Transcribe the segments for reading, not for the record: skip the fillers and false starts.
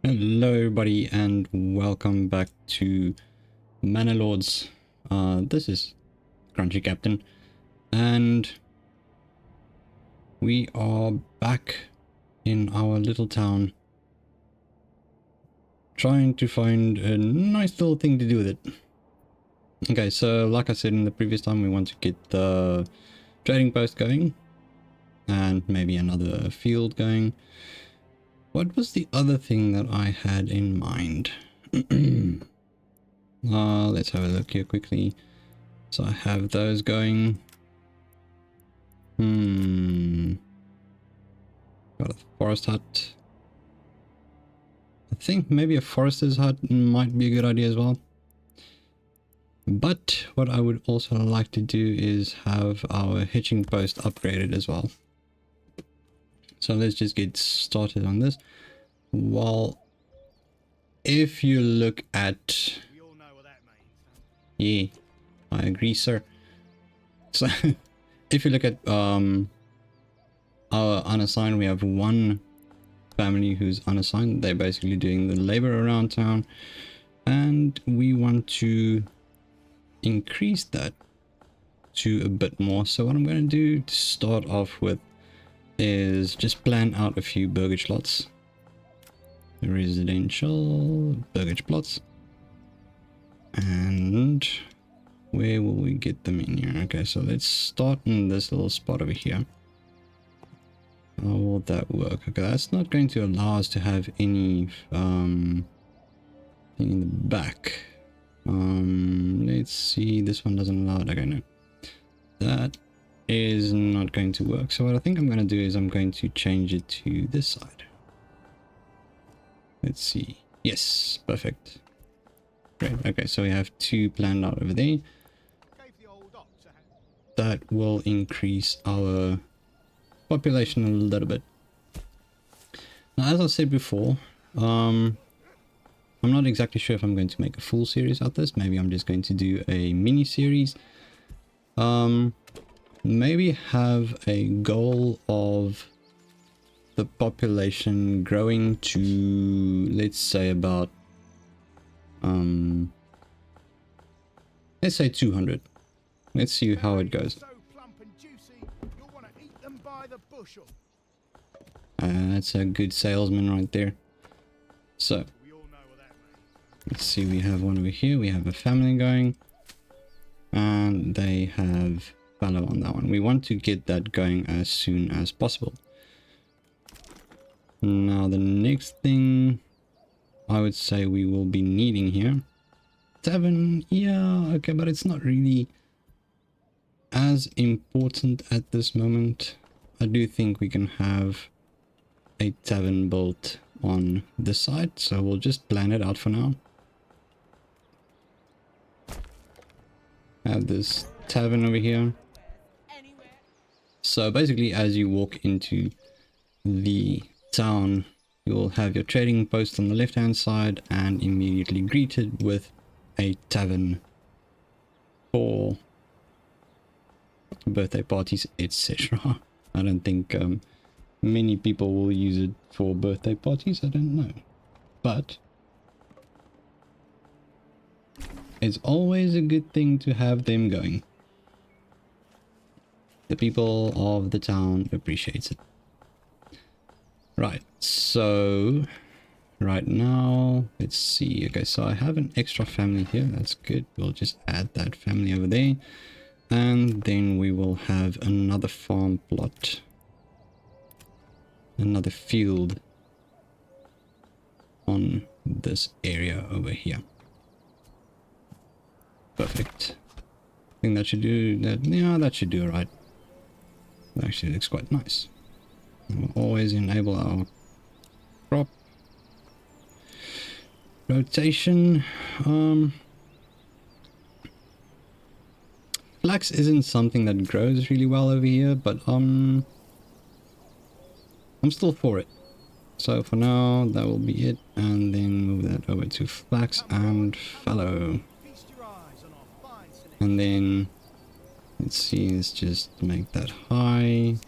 Hello everybody and welcome back to Manor Lords. This is Crunchy Captain and we are back in our little town trying to find a nice little thing to do with it. Okay, so like I said in the previous time, we want to get the trading post going and maybe another field going. What was the other thing that I had in mind? Let's have a look here quickly. So I have those going. Got a forest hut. I think maybe a forester's hut might be a good idea as well. But what I would also like to do is have our hitching post upgraded as well. So let's just get started on this. Well, if you look at... Yeah, I agree, sir. So, if you look at our unassigned, we have one family who's unassigned. They're basically doing the labor around town. And we want to increase that to a bit more. So what I'm going to do to start off with is just plan out a few burgage lots. Residential burgage plots. And where will we get them in here? Okay, so let's start in this little spot over here. How will that work? Okay, that's not going to allow us to have any thing in the back. Let's see, this one doesn't allow it. Okay, no. That is not going to work. So what I think I'm going to do is I'm going to change it to this side. Let's see. Yes, perfect. Great. Okay, so we have two planned out over there. That will increase our population a little bit. Now, as I said before, I'm not exactly sure if I'm going to make a full series out of this. Maybe I'm just going to do a mini series. Maybe have a goal of the population growing to, let's say, about let's say 200. Let's see how it goes. That's a good salesman right there. So let's see, we have one over here. We have a family going and they have fallow on that one. We want to get that going as soon as possible. Now the next thing I would say we will be needing here, tavern. Yeah, okay, but it's not really as important at this moment. I do think we can have a tavern built on this side, so we'll just plan it out for now. Have this tavern over here. So basically, as you walk into the town, you'll have your trading post on the left hand side and immediately greeted with a tavern for birthday parties, etc. I don't think many people will use it for birthday parties. I don't know, but it's always a good thing to have them going. The people of the town appreciates it. Right, so right now, let's see. Okay, so I have an extra family here. That's good. We'll just add that family over there. And then we will have another farm plot. Another field on this area over here. Perfect. I think that should do that. Yeah, that should do it right. Actually, it looks quite nice. We'll always enable our crop rotation. Flax isn't something that grows really well over here, but I'm still for it. So for now, that will be it, and then move that over to flax and fallow. And then let's see, let's just make that high.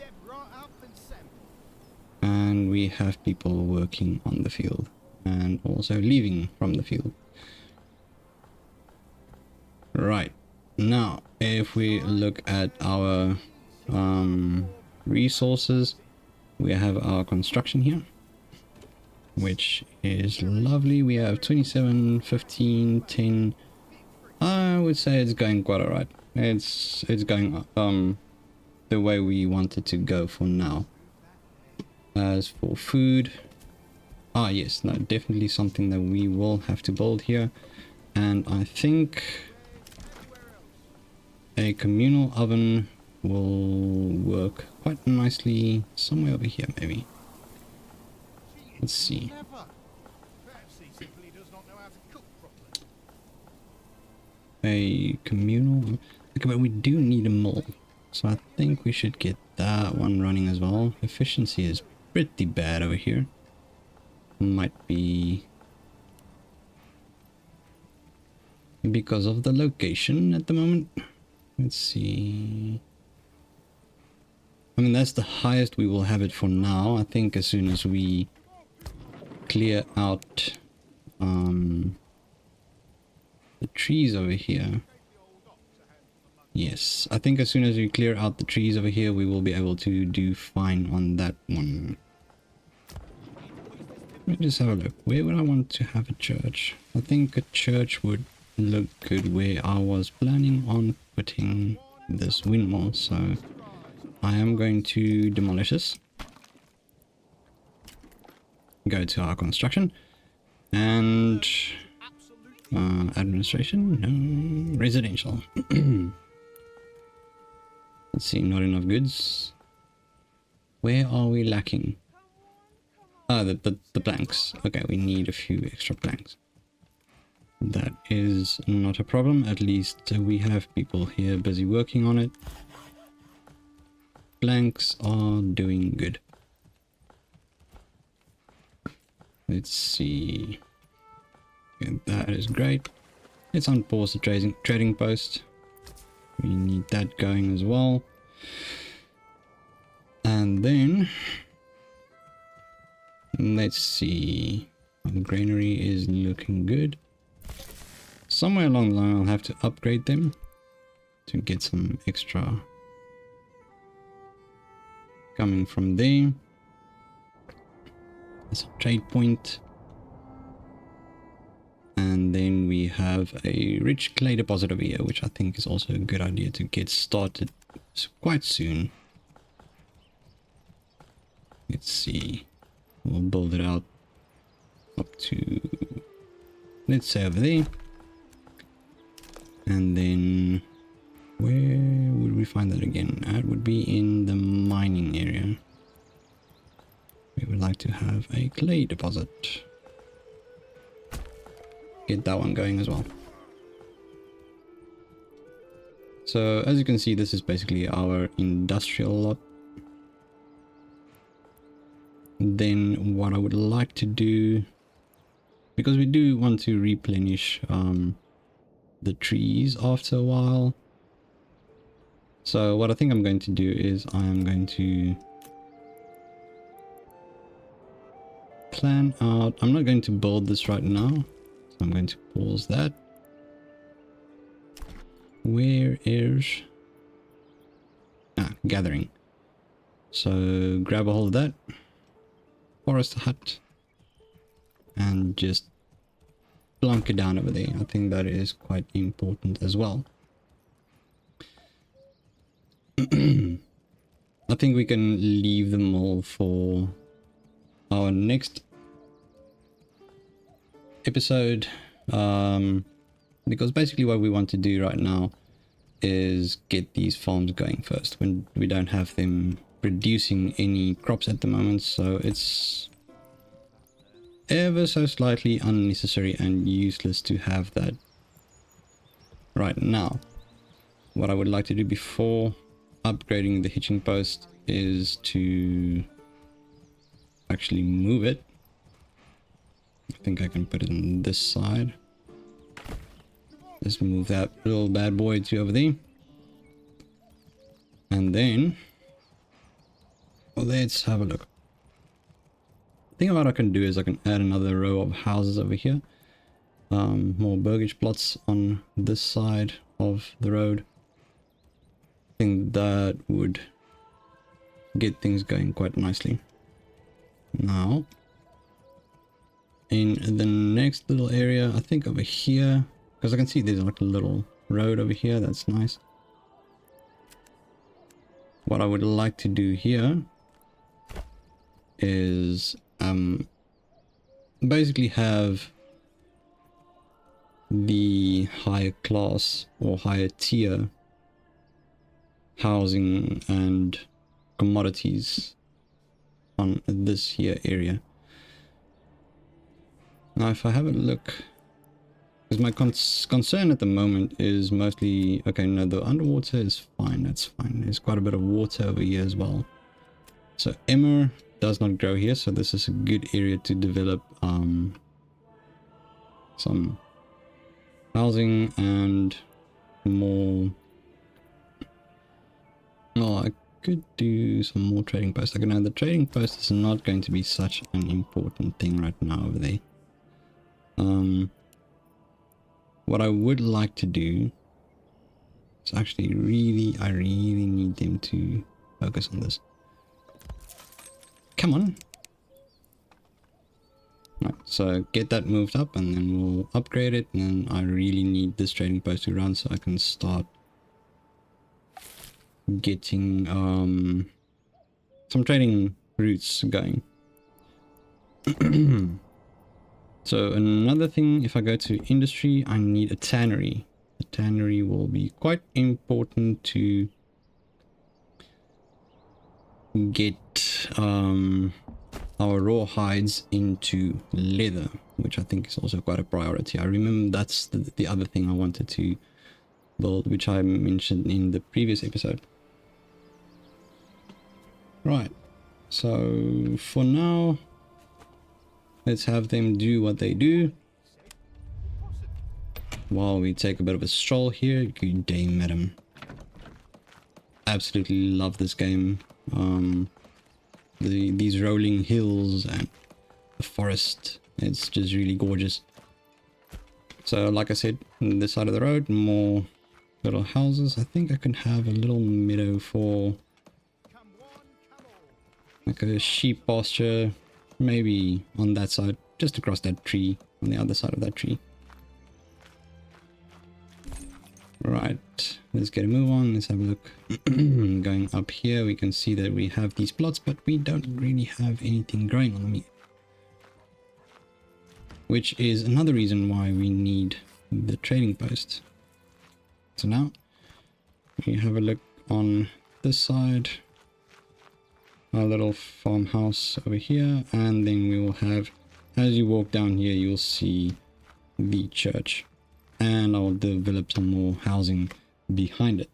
And we have people working on the field. and also leaving from the field. Right, now if we look at our resources, we have our construction here, which is lovely. We have 27, 15, 10. I would say it's going quite alright. It's going the way we want it to go for now. As for food, yes, no, definitely something that we will have to build here. And I think a communal oven will work quite nicely somewhere over here, maybe. Let's see. A communal, okay, but we do need a mill, so I think we should get that one running as well. Efficiency is pretty bad over here. Might be because of the location at the moment. Let's see. I mean, that's the highest we will have it for now. I think as soon as we clear out the trees over here. Yes, I think as soon as we clear out the trees over here, we will be able to do fine on that one. Let me just have a look. Where would I want to have a church? I think a church would look good where I was planning on putting this windmill, so I am going to demolish this. Go to our construction and administration, no, residential. Let's see, not enough goods. Where are we lacking? Ah, the planks. Okay, we need a few extra planks. That is not a problem. At least we have people here busy working on it. Planks are doing good. Let's see. Okay, that is great. Let's unpause the trading post. We need that going as well. And then let's see. The granary is looking good. Somewhere along the line I'll have to upgrade them to get some extra coming from there. That's a trade point. And then we have a rich clay deposit over here, which I think is also a good idea to get started quite soon. Let's see. We'll build it out up to, let's say, over there. And then where would we find that again? That would be in the mining area. We would like to have a clay deposit. Get that one going as well. So as you can see, this is basically our industrial lot. Then what I would like to do, because we do want to replenish the trees after a while. So what I think I'm going to do is I am going to plan out, I'm not going to build this right now. I'm going to pause that. Where is gathering? So grab a hold of that forest hut and just plunk it down over there. I think that is quite important as well. I think we can leave them all for our next episode, because basically what we want to do right now is get these farms going first when we don't have them producing any crops at the moment, so it's ever so slightly unnecessary and useless to have that right now. What I would like to do before upgrading the hitching post is to actually move it. I think I can put it on this side. Let's move that little bad boy to over there. And then let's have a look. thing what I can do is I can add another row of houses over here. More burgage plots on this side of the road. I think that would get things going quite nicely. Now, in the next little area, I think over here, because I can see there's like a little road over here. That's nice. What I would like to do here is basically have the higher class or higher tier housing and commodities on this here area. Now if I have a look, because my concern at the moment is mostly, okay, no, the underwater is fine, that's fine. There's quite a bit of water over here as well. So emmer does not grow here, so this is a good area to develop some housing and more. Oh, I could do some more trading posts. Okay, now the trading post is not going to be such an important thing right now over there. What I would like to do is actually I really need them to focus on this. Come on. Right, so get that moved up and then we'll upgrade it, and then I really need this trading post to run so I can start getting some trading routes going. So another thing, if I go to industry, I need a tannery. The tannery will be quite important to get our raw hides into leather, which I think is also quite a priority. I remember that's the other thing I wanted to build, which I mentioned in the previous episode. Right, so for now, let's have them do what they do while we take a bit of a stroll here. Good day, madam. Absolutely love this game. These rolling hills and the forest, it's just really gorgeous. So like I said, on this side of the road, more little houses. I think I can have a little meadow for like a sheep pasture, maybe on that side, just across that tree, on the other side of that tree. Right, let's get a move on. Let's have a look. Going up here, we can see that we have these plots, but we don't really have anything growing on them yet, which is another reason why we need the trading post. So now we have a look on this side, our little farmhouse over here, and then we will have, as you walk down here, you'll see the church, and I'll develop some more housing behind it.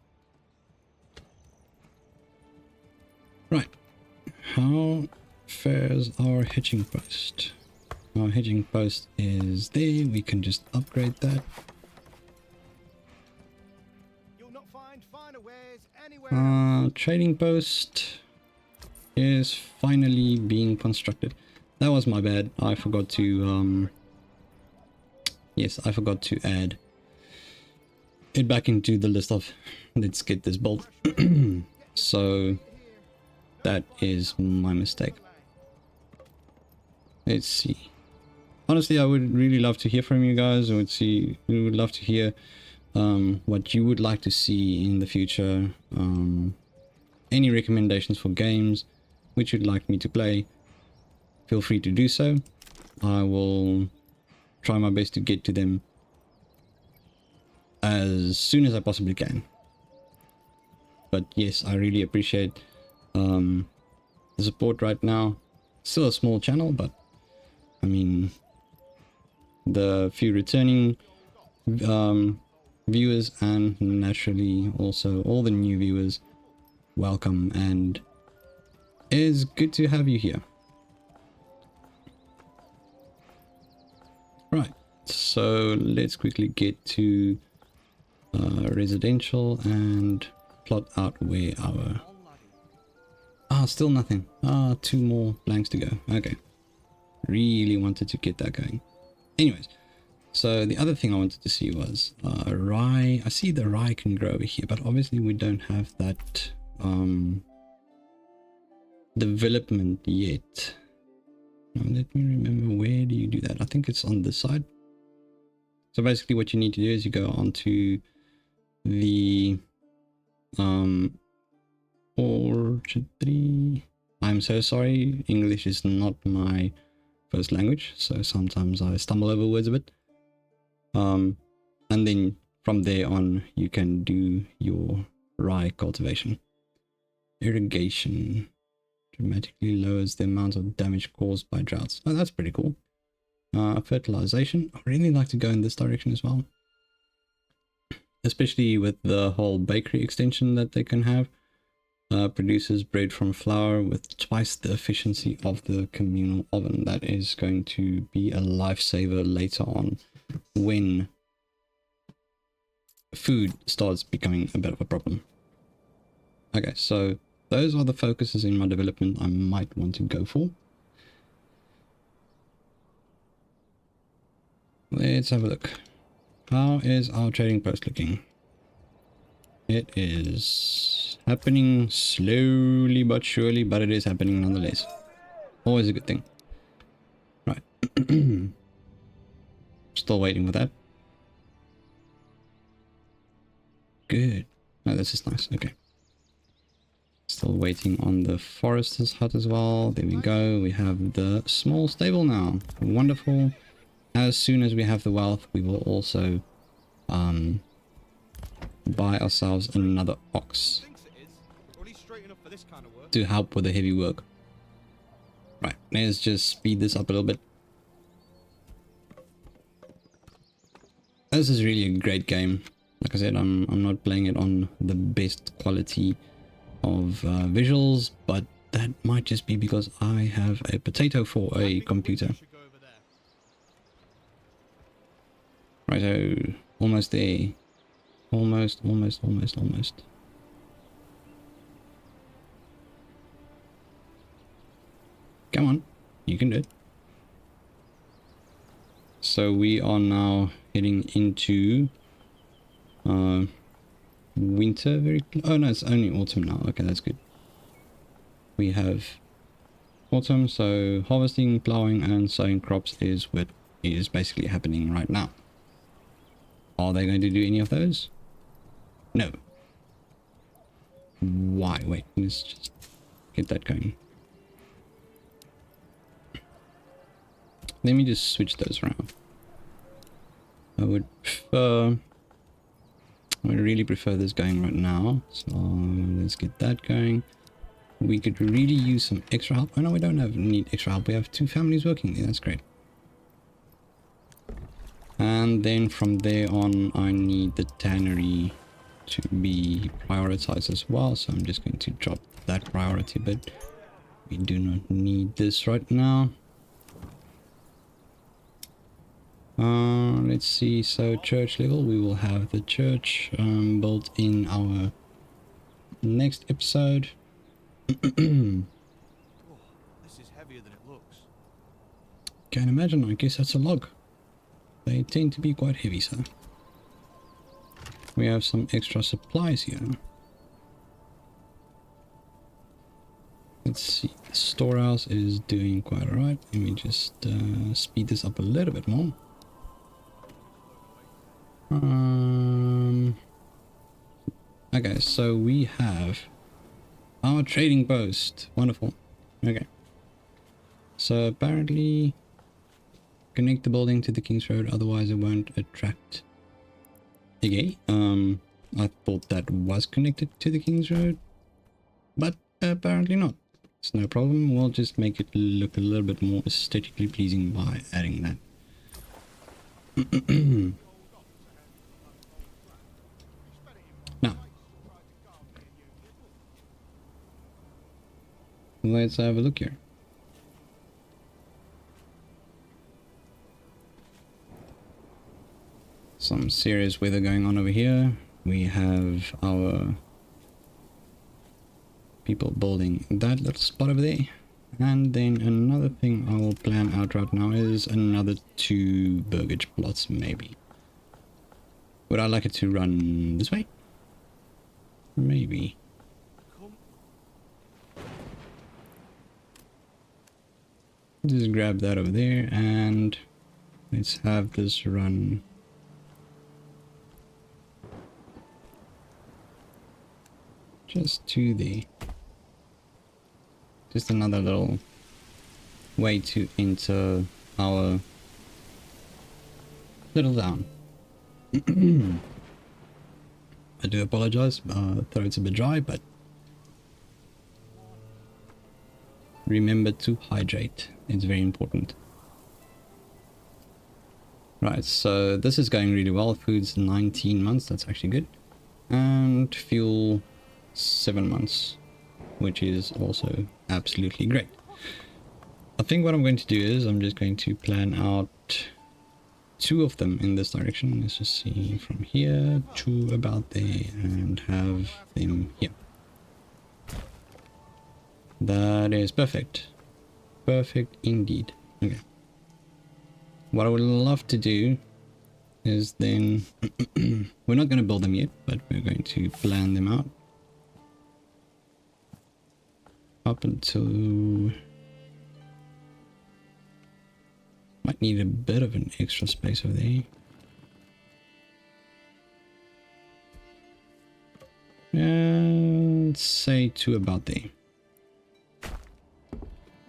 Right, how fares our hedging post? Our hedging post is there. We can just upgrade that. Trading post is finally being constructed. That was my bad. I forgot to yes, I forgot to add it back into the list of let's get this built. So that is my mistake. Let's see. Honestly, I would really love to hear from you guys. We would love to hear what you would like to see in the future. Any recommendations for games which you'd like me to play, feel free to do so. I will try my best to get to them as soon as I possibly can. But yes, I really appreciate the support right now. Still a small channel, but I mean, the few returning viewers, and naturally also all the new viewers, welcome, and it's good to have you here. Right, so let's quickly get to residential and plot out where our still nothing. 2 more blanks to go. Okay, Really wanted to get that going. Anyways, so the other thing I wanted to see was rye. I see the rye can grow over here, but obviously we don't have that development yet. Now let me remember, where do you do that? I think it's on this side. So basically what you need to do is you go onto the orchard 3. I'm so sorry, English is not my first language, so sometimes I stumble over words a bit. And then from there on you can do your rye cultivation. Irrigation dramatically lowers the amount of damage caused by droughts. Oh, that's pretty cool. Fertilization, I really like to go in this direction as well, especially with the whole bakery extension that they can have. Produces bread from flour with twice the efficiency of the communal oven. That is going to be a lifesaver later on when food starts becoming a bit of a problem. Okay, so those are the focuses in my development I might want to go for. Let's have a look. How is our trading post looking? It is happening slowly but surely, but it is happening nonetheless. Always a good thing. Right. Still waiting for that. Good. Oh, this is nice. Okay. Still waiting on the forester's hut as well. There we go. We have the small stable now. Wonderful. As soon as we have the wealth, we will also buy ourselves another ox to help with the heavy work. Right, let's just speed this up a little bit. This is really a great game. Like I said, I'm not playing it on the best quality of visuals, but that might just be because I have a potato for a computer. Right, so almost there. Almost. Come on, you can do it. So we are now heading into winter. Oh no, it's only autumn now. Okay, that's good. We have autumn, so harvesting, plowing and sowing crops is what is basically happening right now. Are they going to do any of those? No. Why? Wait, let's just get that going. Let me just switch those around. I would really prefer this going right now. So let's get that going. We could really use some extra help. Oh no, we don't need extra help. We have 2 families working there. That's great. And then from there on, I need the tannery to be prioritized as well. So I'm just going to drop that priority a bit. We do not need this right now. Let's see. So church level, we will have the church built in our next episode. This is heavier than it looks. Can't imagine. I guess that's a log. They tend to be quite heavy, so we have some extra supplies here. Let's see, the storehouse is doing quite alright. Let me just speed this up a little bit more. Okay, so we have our trading post. Wonderful. Okay. So apparently connect the building to the King's Road, otherwise it won't attract. Okay, I thought that was connected to the King's Road, but apparently not. It's no problem. We'll just make it look a little bit more aesthetically pleasing by adding that. Now, let's have a look here. Some serious weather going on over here. We have our people building that little spot over there. And then another thing I will plan out right now is another 2 burgage plots, maybe. Would I like it to run this way? Maybe. Just grab that over there and let's have this run. Just to there. Just another little way to enter our little town. I do apologize, throat's a bit dry, but remember to hydrate. It's very important. Right, so this is going really well. Food's 19 months, that's actually good. And fuel 7 months, which is also absolutely great. I think what I'm going to do is I'm just going to plan out 2 of them in this direction. Let's just see, from here to about there, and have them here. That is perfect. Perfect indeed. Okay. What I would love to do is then we're not going to build them yet, but we're going to plan them out up until might need a bit of an extra space over there. Let's say to about there.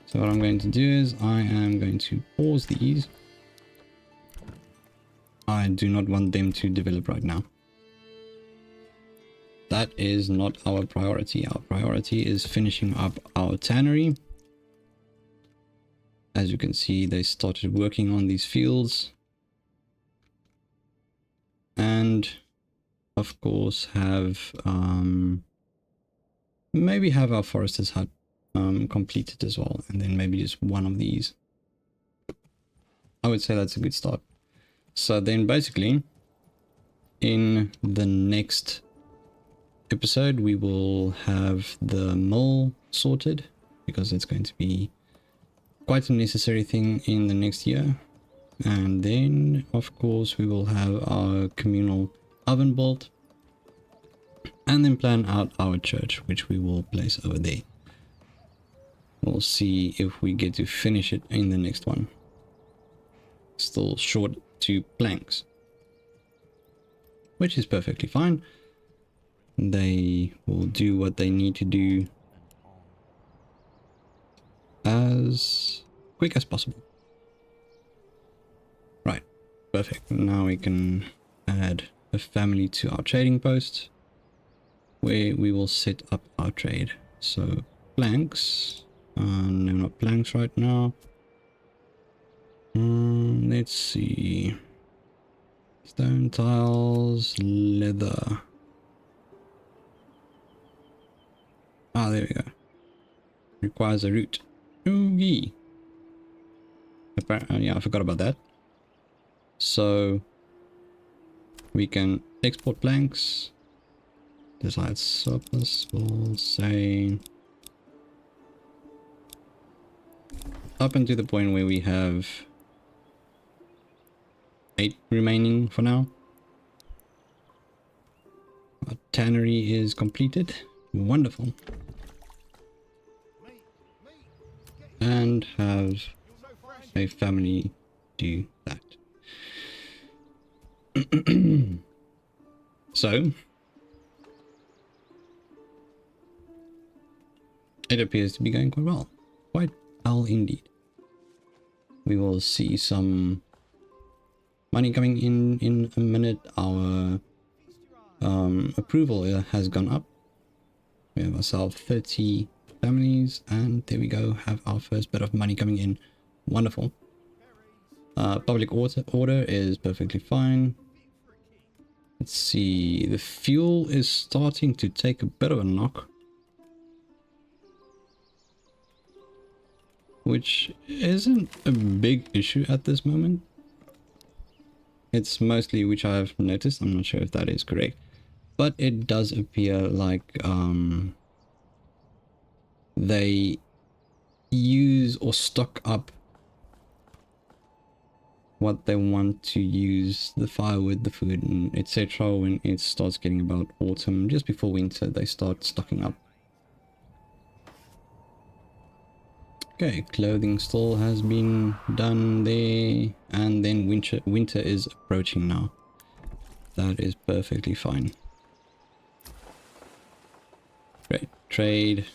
So what I'm going to do is I am going to pause these. I do not want them to develop right now. That is not our priority. Our priority is finishing up our tannery. As you can see, they started working on these fields. And of course have maybe have our forester's hut completed as well, and then maybe just one of these. I would say that's a good start. So then basically in the next episode we will have the mill sorted, because it's going to be quite a necessary thing in the next year. And then of course we will have our communal oven built, and then plan out our church, which we will place over there. We'll see if we get to finish it in the next one. Still short 2 planks, which is perfectly fine. They will do what they need to do as quick as possible. Right, perfect. Now we can add a family to our trading post, where we will set up our trade. So planks, no, not planks right now. Let's see, stone tiles, leather. Ah, there we go. Requires a route. Oogie. Yeah, I forgot about that. So we can export planks. Desired surplus will say up until the point where we have 8 remaining for now. Our tannery is completed. Wonderful. And have a family do that. So it appears to be going quite well. Quite well indeed. We will see some money coming in a minute. Our approval has gone up. We have ourselves 30 families, and there we go, have our first bit of money coming in. Wonderful. Public order is perfectly fine. Let's see, the fuel is starting to take a bit of a knock, which isn't a big issue at this moment. It's mostly, which I've noticed, I'm not sure if that is correct, but it does appear like they use or stock up what they want to use, the firewood, the food, and etc. When it starts getting about autumn, just before winter, they start stocking up. Okay, clothing still has been done there, and then winter is approaching now. That is perfectly fine. Great. Trade.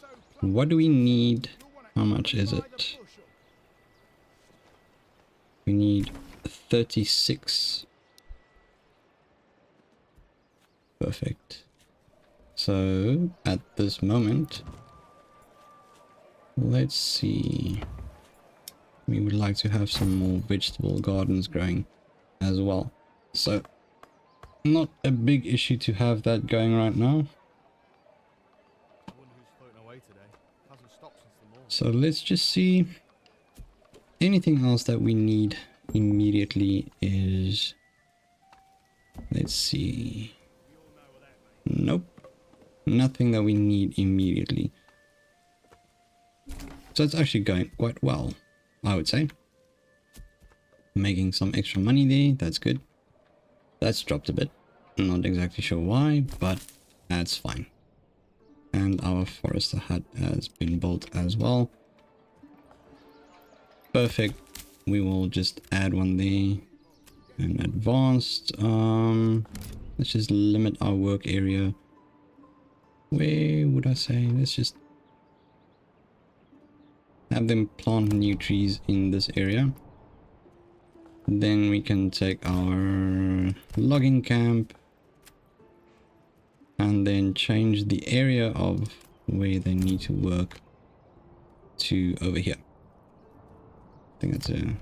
What do we need? How much is it? We need 36. Perfect. So at this moment, let's see. We would like to have some more vegetable gardens growing as well. So not a big issue to have that going right now. I wonder who's floating away today. Hasn't stopped since the morning. So let's just see. Anything else that we need immediately is, let's see. Nope. Nothing that we need immediately. So it's actually going quite well, I would say. Making some extra money there, that's good. That's dropped a bit. Not exactly sure why, but that's fine. And our forester hut has been built as well. Perfect. We will just add one there. And advanced. Let's just limit our work area. Where would I say? Let's just have them plant new trees in this area. Then we can take our logging camp and then change the area of where they need to work to over here. I think that's a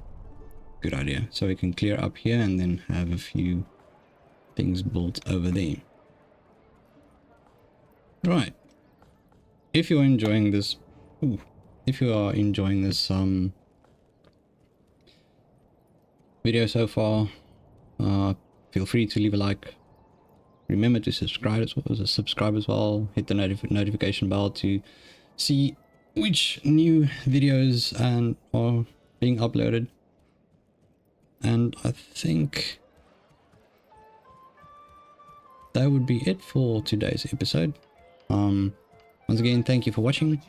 good idea. So we can clear up here and then have a few things built over there. Right. If you're enjoying this, if you are enjoying this video so far, feel free to leave a like. Remember to subscribe as well. Hit the notification bell to see which new videos are being uploaded. And I think that would be it for today's episode. Once again, thank you for watching,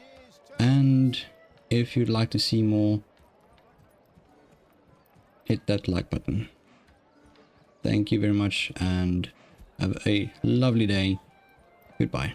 and if you'd like to see more, hit that like button. Thank you very much, and have a lovely day. Goodbye.